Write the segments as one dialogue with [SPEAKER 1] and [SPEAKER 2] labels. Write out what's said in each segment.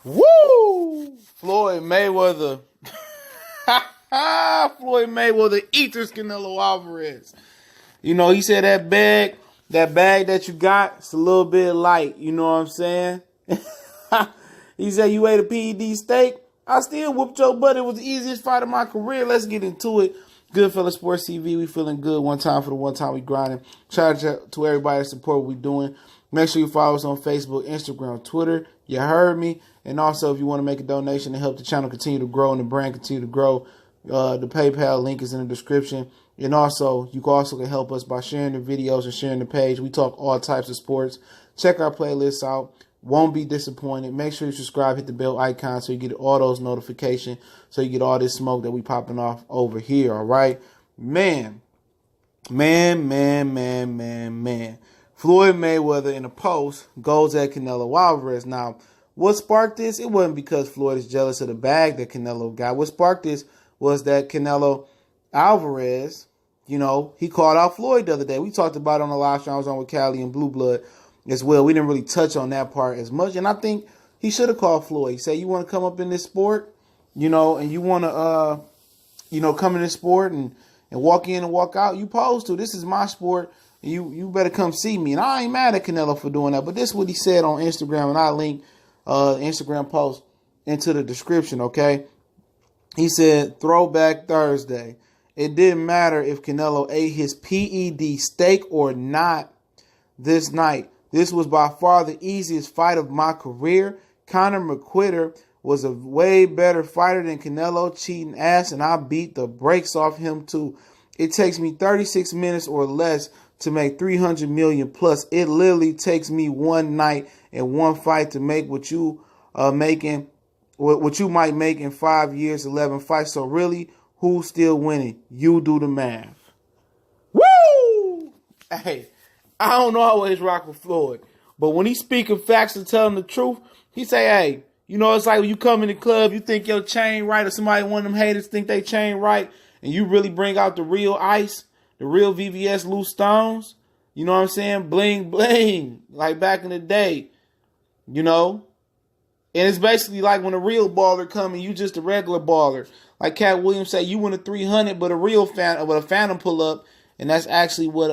[SPEAKER 1] Woo! Floyd Mayweather. Floyd Mayweather eats Canelo Alvarez. You know, he said that bag that you got, it's a little bit light. You know what I'm saying? He said you ate a PED steak. I still whooped your butt. It was the easiest fight of my career. Let's get into it. Goodfellas Sports TV. We feeling good one time for the one time we grinding. Shout out to everybody that support what we doing. Make sure you follow us on Facebook, Instagram, Twitter. You heard me. And also, if you want to make a donation to help the channel continue to grow and the brand continue to grow, the PayPal link is in the description. And also, you can help us by sharing the videos and sharing the page. We talk all types of sports. Check our playlists out. Won't be disappointed. Make sure you subscribe, hit the bell icon so you get all those notifications, so you get all this smoke that we popping off over here, all right? Man. Floyd Mayweather in a post goes at Canelo Alvarez. Now, what sparked this? It wasn't because Floyd is jealous of the bag that Canelo got. What sparked this was that Canelo Alvarez, you know, he called out Floyd the other day. We talked about it on the live show I was on with Cali and Blue Blood as well. We didn't really touch on that part as much. And I think he should have called Floyd. He said, you want to come up in this sport, you know, and you want to, come in this sport and walk in and walk out. You supposed to. This is my sport. You better come see me. And I ain't mad at Canelo for doing that. But this is what he said on Instagram. And I'll link Instagram post into the description, okay? He said, Throwback Thursday. It didn't matter if Canelo ate his PED steak or not this night. This was by far the easiest fight of my career. Conor McGregor was a way better fighter than Canelo, cheating ass, and I beat the brakes off him too. It takes me 36 minutes or less to make 300 million plus. It literally takes me one night and one fight to make what you might make in 5 years, 11 fights. So really, who's still winning? You do the math. Woo! Hey, I don't always rock with Floyd, but when he's speaking facts and telling the truth, he say, hey, you know, it's like when you come in the club, you think your chain right, or somebody, one of them haters think they chain right, and you really bring out the real ice, the real VVS loose stones, you know what I'm saying? Bling, bling, like back in the day, you know? And it's basically like when a real baller come and you just a regular baller. Like Cat Williams say, you win a 300, but a phantom pull up, and that's actually what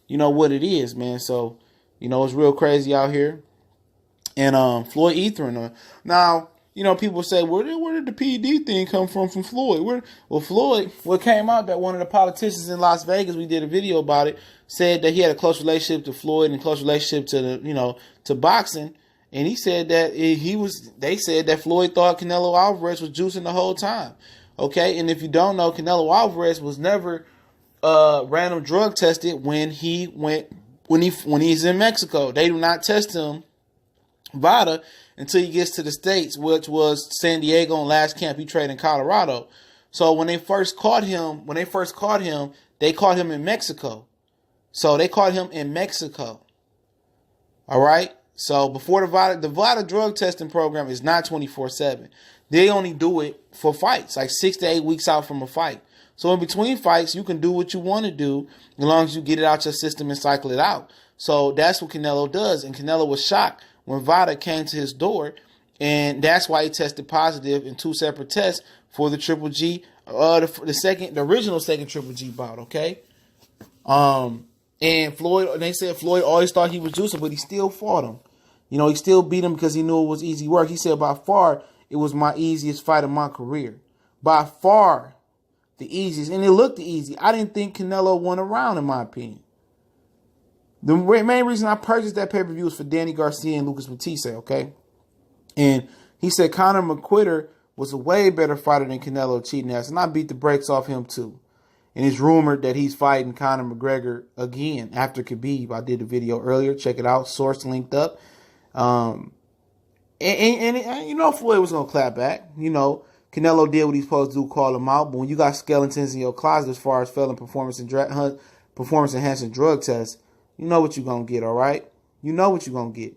[SPEAKER 1] what it is, man. So, it's real crazy out here. And Floyd Ethering. Now, people say, where did the PED thing come from Floyd? Floyd, what came out that one of the politicians in Las Vegas, we did a video about it, said that he had a close relationship to Floyd and a close relationship to to boxing. And he said that they said that Floyd thought Canelo Alvarez was juicing the whole time. Okay. And if you don't know, Canelo Alvarez was never random drug tested when he's in Mexico. They do not test him VADA until he gets to the States, which was San Diego and last camp he trained in Colorado. So when they first caught him, they caught him in Mexico. So they caught him in Mexico. All right. So before the VADA drug testing program is not 24/7. They only do it for fights, like 6 to 8 weeks out from a fight. So in between fights, you can do what you want to do as long as you get it out your system and cycle it out. So that's what Canelo does. And Canelo was shocked when VADA came to his door. And that's why he tested positive in 2 separate tests for the Triple G, the original second Triple G bout, okay? And Floyd, they said Floyd always thought he was juicing, but he still fought him. He still beat him because he knew it was easy work. He said, by far, it was my easiest fight of my career. By far, the easiest. And it looked easy. I didn't think Canelo won a round, in my opinion. The main reason I purchased that pay-per-view was for Danny Garcia and Lucas Matisse, okay? And he said Conor McGregor was a way better fighter than Canelo, cheating ass. And I beat the brakes off him, too. And it's rumored that he's fighting Conor McGregor again after Khabib. I did a video earlier. Check it out. Source linked up. And Floyd was going to clap back. Canelo did what he's supposed to do, call him out. But when you got skeletons in your closet as far as failing performance-enhancing drug tests, you know what you're going to get, all right? You know what you're going to get.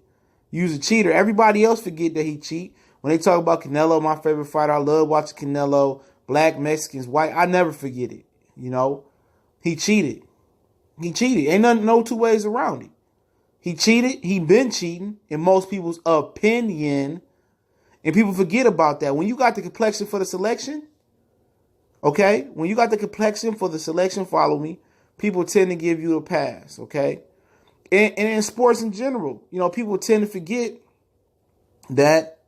[SPEAKER 1] You's a cheater. Everybody else forget that he cheat. When they talk about Canelo, my favorite fighter, I love watching Canelo, black, Mexicans, white. I never forget it. He cheated. Ain't no two ways around it. He cheated. He been cheating, in most people's opinion. And people forget about that. When you got the complexion for the selection, okay? When you got the complexion for the selection, follow me, people tend to give you a pass, okay? And in sports in general, people tend to forget that,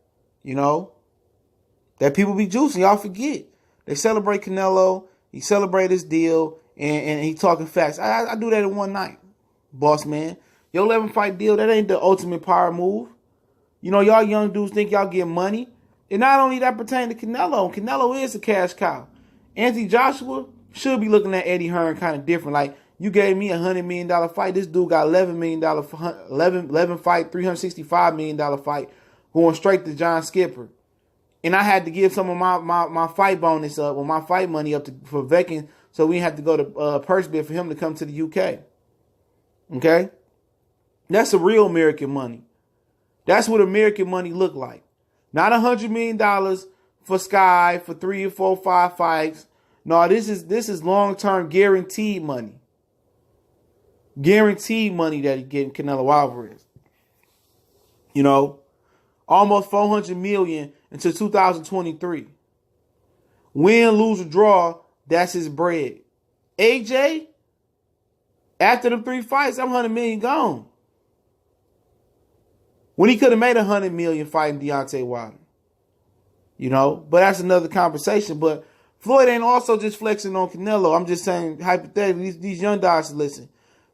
[SPEAKER 1] that people be juicing. Y'all forget. They celebrate Canelo. He celebrate his deal, and he talking facts. I do that in one night, boss man. Your 11-fight deal, that ain't the ultimate power move. Y'all young dudes think y'all get money. And not only that pertain to Canelo. Canelo is a cash cow. Anthony Joshua should be looking at Eddie Hearn kind of different. Like, you gave me $100 million fight. This dude got $11 million, 11 fight, $365 million fight going straight to John Skipper. And I had to give some of my fight bonus up, or my fight money up for Veckin, so we had to go to purse bid for him to come to the UK. Okay? That's the real American money. That's what American money look like. Not $100 million for Sky for 3 or 4 or 5 fights. No, this is long-term guaranteed money. Guaranteed money that he getting Canelo Alvarez. Almost $400 million until 2023. Win, lose, or draw, that's his bread. AJ, after the 3 fights, that $100 million gone. When he could have made $100 million fighting Deontay Wilder. But that's another conversation. But Floyd ain't also just flexing on Canelo. I'm just saying, hypothetically, these young dogs, listen.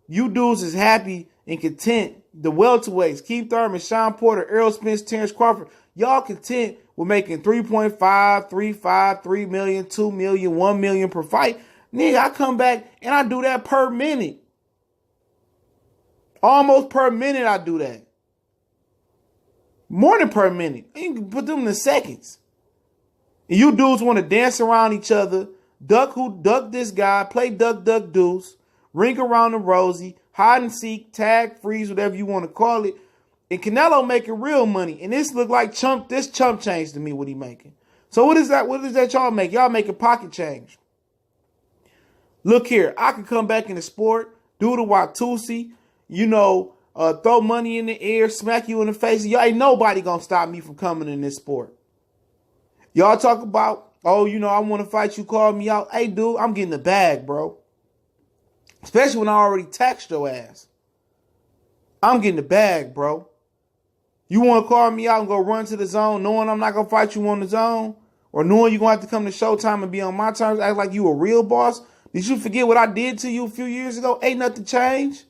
[SPEAKER 1] You dudes is happy and content. The welterweights, Keith Thurman, Sean Porter, Errol Spence, Terrence Crawford, y'all content with making 3.5, 3.5, 3 million, 2 million, 1 million per fight. Nigga, I come back and I do that per minute. Almost per minute I do that. More than per minute. You can put them in the seconds. And you dudes want to dance around each other, duck this guy, play duck, duck, deuce, ring around the rosy, hide and seek, tag, freeze, whatever you want to call it. And Canelo making real money. And this look like chump change to me, what he making. So what is that? What is that y'all make? Y'all making pocket change. Look here, I can come back in the sport, do the Watusi, throw money in the air, smack you in the face. Y'all ain't nobody gonna stop me from coming in this sport. Y'all talk about, I want to fight you, call me out. Hey, dude, I'm getting the bag, bro. Especially when I already taxed your ass. I'm getting the bag, bro. You want to call me out and go run to the zone knowing I'm not going to fight you on the zone? Or knowing you're going to have to come to Showtime and be on my terms, act like you a real boss? Did you forget what I did to you a few years ago? Ain't nothing changed.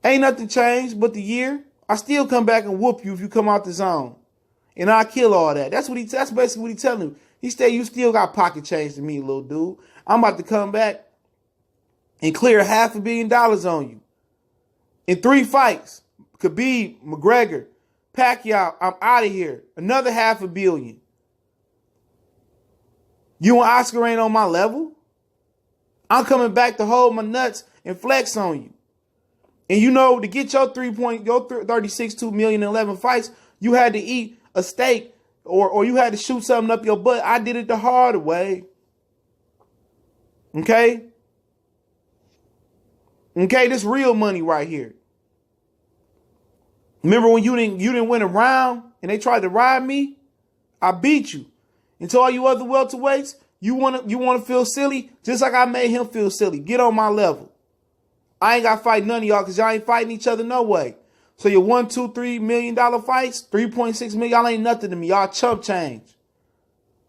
[SPEAKER 1] Ain't nothing changed but the year. I still come back and whoop you if you come out the zone. And I kill all that. That's basically what he telling him. He said, you still got pocket change to me, little dude. I'm about to come back and clear $500 million on you. In 3 fights, Khabib, McGregor, Pacquiao, I'm out of here. Another $500 million. You and Oscar ain't on my level? I'm coming back to hold my nuts and flex on you. And to get your 36.2 million in 11 fights, you had to eat a steak or you had to shoot something up your butt. I did it the hard way. Okay? Okay, this real money right here. Remember when you didn't win a round and they tried to ride me? I beat you. And to all you other welterweights, you wanna feel silly? Just like I made him feel silly. Get on my level. I ain't got to fight none of y'all because y'all ain't fighting each other no way. So your $1, $2, $3 million fights, 3.6 million, y'all ain't nothing to me. Y'all chump change.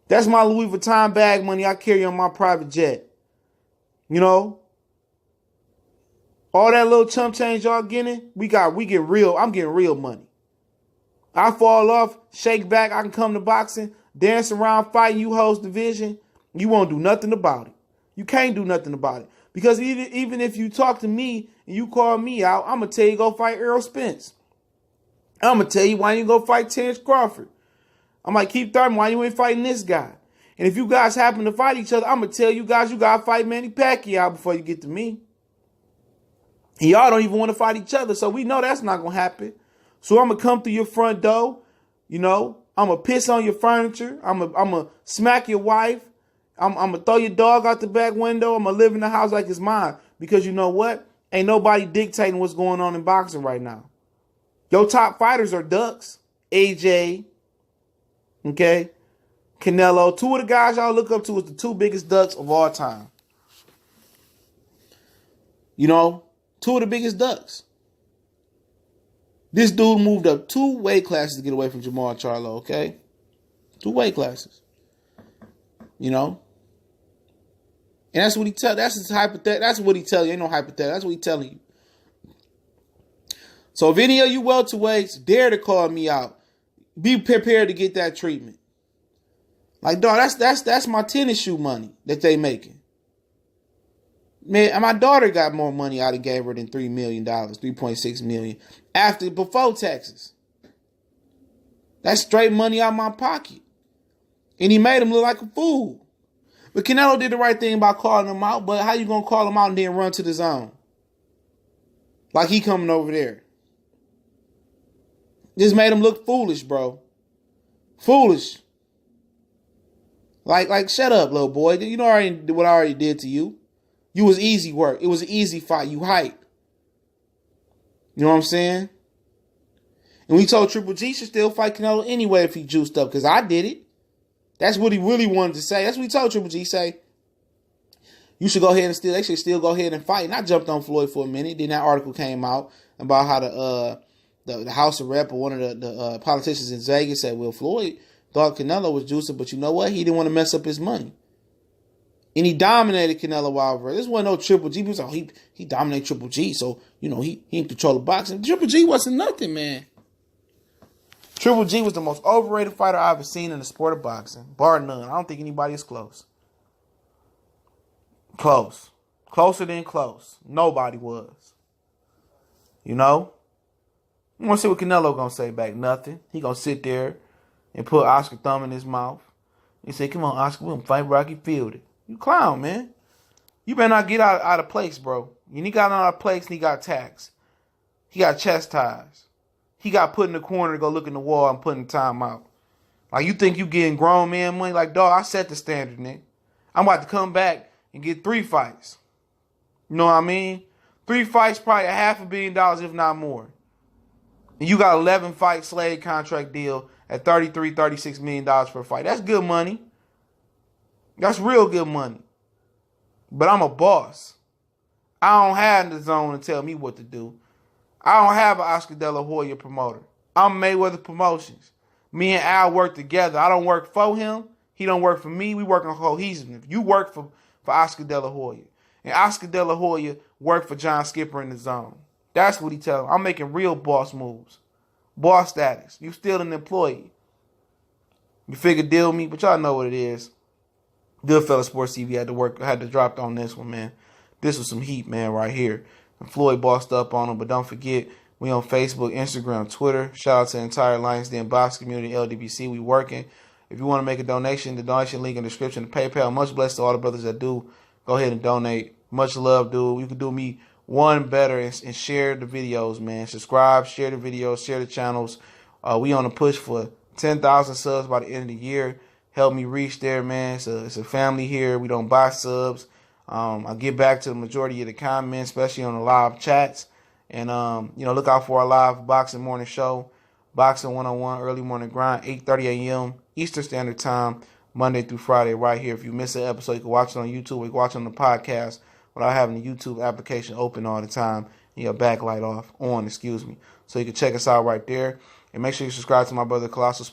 [SPEAKER 1] That's my Louis Vuitton bag money I carry on my private jet. All that little chump change y'all getting, we get real. I'm getting real money. I fall off, shake back, I can come to boxing, dance around, fighting you hoes division. You won't do nothing about it. You can't do nothing about it. Because even if you talk to me and you call me out, I'm going to tell you go fight Errol Spence. I'm going to tell you why you go fight Terrence Crawford. I'm like, Keith Thurman, why you ain't fighting this guy? And if you guys happen to fight each other, I'm going to tell you guys you got to fight Manny Pacquiao before you get to me. And y'all don't even want to fight each other, so we know that's not going to happen. So I'm going to come through your front door, I'm going to piss on your furniture. I'm going to smack your wife. I'm going to throw your dog out the back window. I'm going to live in the house like it's mine. Because you know what? Ain't nobody dictating what's going on in boxing right now. Your top fighters are ducks. AJ, Okay? Canelo. Two of the guys y'all look up to is the two biggest ducks of all time. You know? Two of the biggest ducks. This dude moved up 2 weight classes to get away from Jamal Charlo, okay? 2 weight classes. You know? And that's what he tell. That's his hypothetical. That's what he tell you. Ain't no hypothetical. That's what he telling you. So if any of you welterweights dare to call me out, be prepared to get that treatment. Like, dog, that's my tennis shoe money that they making. Man, my daughter got more money I done gave her than $3 million, $3.6 million, before taxes. That's straight money out of my pocket. And he made him look like a fool. But Canelo did the right thing by calling him out, but how you gonna call him out and then run to the zone? Like he coming over there. Just made him look foolish, bro. Foolish. Like, shut up, little boy. You know already what I already did to you. You was easy work. It was an easy fight. You hype. You know what I'm saying? And we told Triple G should still fight Canelo anyway if he juiced up, because I did it. That's what he really wanted to say. That's what he told Triple G. Say, you should go ahead and they should still go ahead and fight. And I jumped on Floyd for a minute. Then that article came out about how the House of Rep or one of the politicians in Vegas said, well, Floyd thought Canelo was juicing, but you know what? He didn't want to mess up his money. And he dominated Canelo Alvarez. This wasn't no Triple G. People say, he dominated Triple G, so, you know, he in control of boxing. Triple G wasn't nothing, man. Triple G was the most overrated fighter I've ever seen in the sport of boxing. Bar none. I don't think anybody is close. Close. Closer than close. Nobody was. You know? You want to see what Canelo gonna say back? Nothing. He gonna sit there and put Oscar thumb in his mouth. He say, come on, Oscar, we're gonna fight Rocky Fielding. You clown, man. You better not get out of place, bro. And he got out of place and he got taxed. He got chastised. He got put in the corner to go look in the wall and put in time out. Like, you think you getting grown man money? Like, dog, I set the standard, nigga. I'm about to come back and get 3 fights. You know what I mean? 3 fights, probably $500 million, if not more. And you got 11 fight Slade contract deal at $33, $36 million per fight. That's good money. That's real good money. But I'm a boss. I don't have the zone to tell me what to do. I don't have an Oscar De La Hoya promoter. I'm Mayweather Promotions. Me and Al work together. I don't work for him. He don't work for me. We work on cohesiveness. You work for Oscar De La Hoya. And Oscar De La Hoya worked for John Skipper in the zone. That's what he tells him. I'm making real boss moves. Boss status. You still an employee. You figure deal with me, but y'all know what it is. Goodfellas Sports TV had to drop on this one, man. This was some heat, man, right here. And Floyd bossed up on him, but don't forget, we on Facebook, Instagram, Twitter. Shout out to the entire Lions Den box community, LDBC. We working. If you want to make a donation, the donation link in the description, the PayPal. Much blessed to all the brothers that do. Go ahead and donate. Much love, dude. You can do me one better and share the videos, man. Subscribe, share the videos, share the channels. We on a push for 10,000 subs by the end of the year. Help me reach there, man. It's a family here. We don't buy subs. I'll get back to the majority of the comments, especially on the live chats. And, look out for our live boxing morning show. Boxing 101, early morning grind, 8:30 a.m. Eastern Standard Time, Monday through Friday, right here. If you miss an episode, you can watch it on YouTube or you can watch it on the podcast without having the YouTube application open all the time and your backlight on, So you can check us out right there. And make sure you subscribe to my brother Colossal